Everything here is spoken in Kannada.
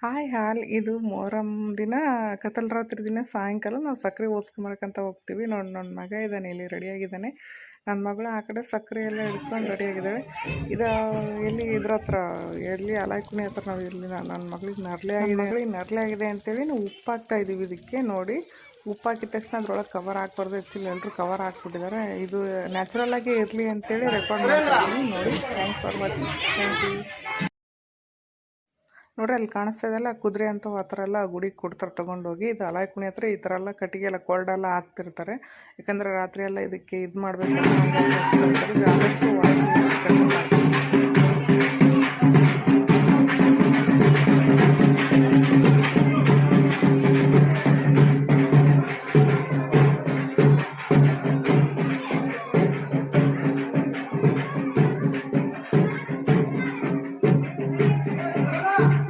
ಹಾಯ್ ಹಾಲ್ ಇದು ಮೊಹರಂ ದಿನ ಕತ್ತಲ ರಾತ್ರಿ ದಿನ ಸಾಯಂಕಾಲ ನಾವು ಸಕ್ಕರೆ ಓದ್ಸ್ಕೊಂಬರಕಂತ ಹೋಗ್ತೀವಿ. ನೋಡಿ ನನ್ನ ಮಗ ಇದ್ದಾನೆ, ಇಲ್ಲಿ ರೆಡಿಯಾಗಿದ್ದಾನೆ. ನನ್ನ ಮಗಳು ಆ ಕಡೆ ಸಕ್ಕರೆ ಎಲ್ಲ ಹಿಡ್ಕೊಂಡು ರೆಡಿಯಾಗಿದ್ದಾಳೆ. ಇದು ಎಲ್ಲಿ ಇದ್ರ ಹತ್ರ ಎಲ್ಲಿ ಅಲಾಯ್ಕುಣಿ ಹತ್ರ ನಾವು ಇಲ್ಲಿ ನನ್ನ ಮಗಳಿಗೆ ನರಳೆ ಆಗಿದೆ ಅಂತೇಳಿ ನಾವು ಉಪ್ಪು ಹಾಕ್ತಾ ಇದ್ದೀವಿ. ಇದಕ್ಕೆ ನೋಡಿ, ಉಪ್ಪು ಹಾಕಿದ ತಕ್ಷಣ ಅದ್ರೊಳಗೆ ಕವರ್ ಹಾಕ್ಬಾರ್ದು. ಆ್ಯಕ್ಚುಲಿ ಎಲ್ಲರೂ ಕವರ್ ಹಾಕ್ಬಿಟ್ಟಿದ್ದಾರೆ. ಇದು ನ್ಯಾಚುರಲ್ ಆಗಿ ಇರಲಿ ಅಂತೇಳಿ ರೆಕಾರ್ಡ್ ಮಾಡ್ತೀನಿ. ನೋಡಿ, thanks for watching. Thank you. ನೋಡ್ರಿ, ಅಲ್ಲಿ ಕಾಣಿಸ್ತಾ ಇದೆಲ್ಲ ಕುದುರೆ ಅಂತ ಆ ಥರ ಎಲ್ಲ ಗುಡಿಗೆ ಕೊಡ್ತಾರೆ ತೊಗೊಂಡೋಗಿ. ಇದು ಅಲಾಯ್ಕುಣಿ ಹತ್ರ ಈ ಥರ ಎಲ್ಲ ಕಟ್ಟಿಗೆ ಎಲ್ಲ ಕೊಲ್ಡೆಲ್ಲ ಹಾಕ್ತಿರ್ತಾರೆ. ಯಾಕಂದರೆ ರಾತ್ರಿ ಎಲ್ಲ ಇದಕ್ಕೆ ಇದು ಮಾಡಬೇಕಂದ್ರೆ ಆದಷ್ಟು